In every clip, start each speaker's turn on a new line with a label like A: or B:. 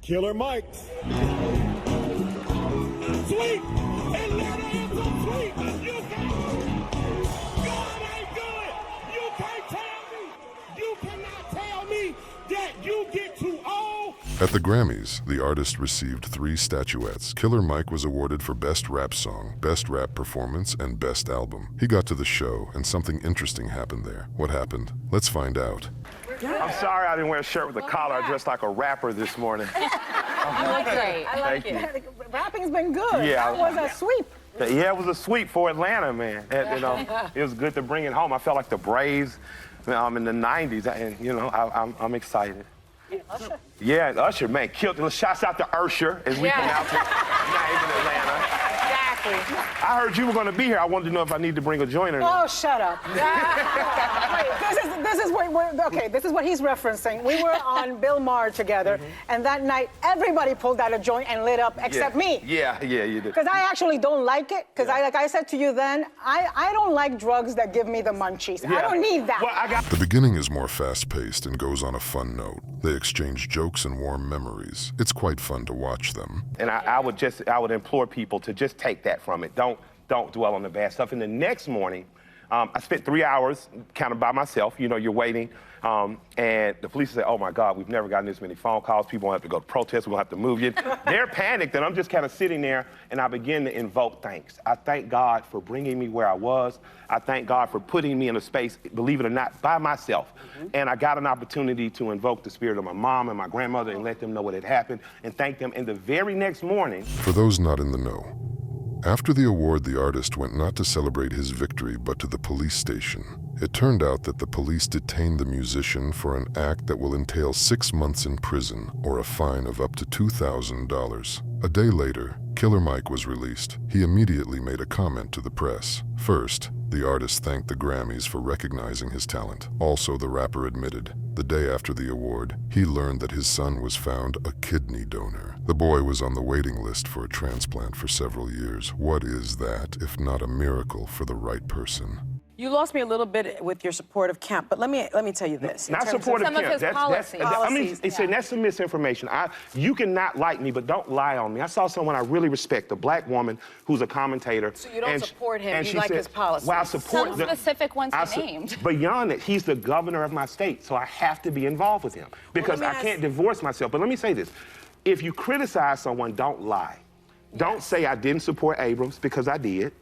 A: Killer Mike. Sweet! Atlanta is a sweet! You can't... God ain't good! You can't tell me! You cannot tell me that you get too old!
B: At the Grammys, the artist received 3 statuettes. Killer Mike was awarded for Best Rap Song, Best Rap Performance, and Best Album. He got to the show, and something interesting happened there. What happened? Let's find out.
C: I'm sorry I didn't wear a shirt with a collar. I dressed like a rapper this morning.
D: I like it. I like it.
E: Rapping's been good.
C: Yeah.
E: That was a sweep.
C: Yeah, it was a sweep for Atlanta, man. And, you know, it was good to bring it home. I felt like the Braves in the 90s, and, you know, I'm excited.
E: Usher.
C: Yeah, Usher, man, killed it. Shouts out to Usher, as we pronounce it, not even Atlanta.
E: Exactly.
C: I heard you were going to be here. I wanted to know if I need to bring a joint or not.
E: Oh, shut up. Wait, this is what he's referencing. We were on Bill Maher together, and that night, everybody pulled out a joint and lit up except me.
C: Yeah, you did.
E: Because I actually don't like it. Because like I said to you then, I don't like drugs that give me the munchies. I don't need that.
C: Well,
B: The beginning is more fast-paced and goes on a fun note. They exchange jokes and warm memories. It's quite fun to watch them.
C: And I would implore people to just take that from it. Don't dwell on the bad stuff. And the next morning, I spent 3 hours kind of by myself. You know, you're waiting. And the police say, oh my God, we've never gotten this many phone calls. People have to go to protest. We'll have to move you. They're panicked, and I'm just kind of sitting there, and I begin to invoke thanks. I thank God for bringing me where I was. I thank God for putting me in a space, believe it or not, by myself. And I got an opportunity to invoke the spirit of my mom and my grandmother and let them know what had happened and thank them. And the very next morning...
B: For those not in the know, after the award, the artist went not to celebrate his victory, but to the police station. It turned out that the police detained the musician for an act that will entail 6 months in prison or a fine of up to $2,000. A day later, Killer Mike was released. He immediately made a comment to the press. First, the artist thanked the Grammys for recognizing his talent. Also, the rapper admitted, the day after the award, he learned that his son was found a kidney donor. The boy was on the waiting list for a transplant for several years. What is that, if not a miracle for the right person?
F: You lost me a little bit with your support of Kemp, but let me tell you this.
C: Not supportive
D: some of his policies.
C: I mean, that's some misinformation. You cannot like me, but don't lie on me. I saw someone I really respect, a black woman who's a commentator.
F: So you don't support him, you like his policies.
C: Well, I support
D: some specific ones he named.
C: Beyond it, he's the governor of my state, so I have to be involved with him because I can't divorce myself. But let me say this. If you criticize someone, don't lie. Don't say I didn't support Abrams, because I did.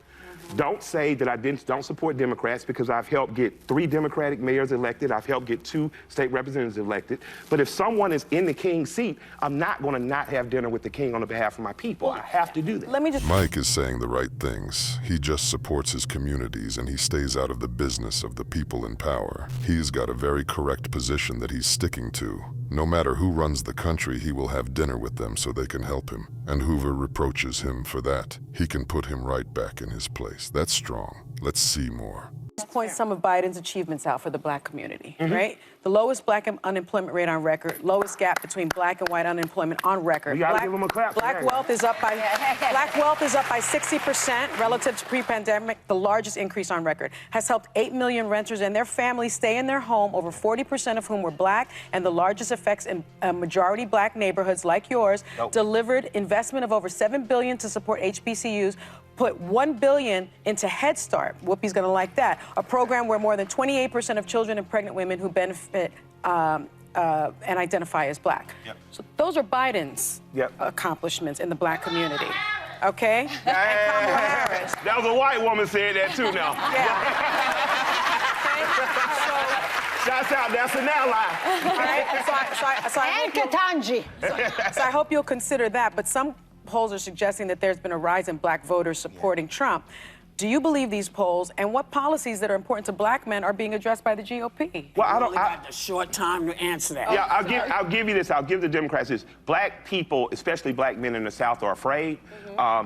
C: Don't say that I don't support Democrats, because I've helped get 3 Democratic mayors elected. I've helped get 2 state representatives elected. But if someone is in the king's seat, I'm not going to not have dinner with the king on the behalf of my people. I have to do that.
B: Mike is saying the right things. He just supports his communities, and he stays out of the business of the people in power. He's got a very correct position that he's sticking to. No matter who runs the country, he will have dinner with them so they can help him. And whoever reproaches him for that, he can put him right back in his place. That's strong. Let's see more.
F: Point some of Biden's achievements out for the black community, right? The lowest black unemployment rate on record, lowest gap between black and white unemployment on record.
C: You gotta give him a clap.
F: Black wealth is up by 60% relative to pre-pandemic, the largest increase on record. Has helped 8 million renters and their families stay in their home, over 40% of whom were black, and the largest effects in majority black neighborhoods like yours. Delivered investment of over $7 billion to support HBCUs. Put $1 billion into Head Start. Whoopi's gonna like that. A program where more than 28% of children and pregnant women who benefit and identify as black. So those are Biden's accomplishments in the black community. Okay? And Kamala Harris.
C: That was a white woman saying that too now. Shouts out, that's an ally.
E: And Ketanji.
F: So I hope you'll consider that, but some polls are suggesting that there's been a rise in black voters supporting Trump. Do you believe these polls, and what policies that are important to black men are being addressed by the GOP?
G: Well, I got the short time to answer that.
C: Yeah, I'll give you this. I'll give the Democrats this. Black people, especially black men in the South, are afraid.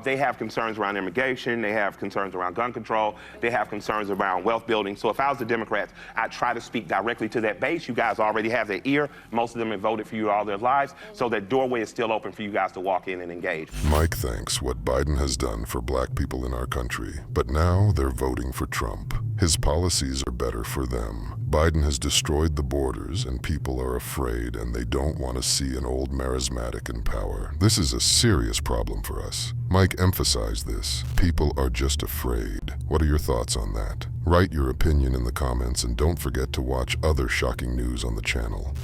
C: They have concerns around immigration. They have concerns around gun control. They have concerns around wealth building. So if I was the Democrats, I'd try to speak directly to that base. You guys already have their ear. Most of them have voted for you all their lives. So that doorway is still open for you guys to walk in and engage.
B: Mike thanks what Biden has done for black people in our country, but now they're voting for Trump. His policies are better for them. Biden has destroyed the borders and people are afraid and they don't want to see an old charismatic in power. This is a serious problem for us. Mike emphasized this. People are just afraid. What are your thoughts on that? Write your opinion in the comments and don't forget to watch other shocking news on the channel.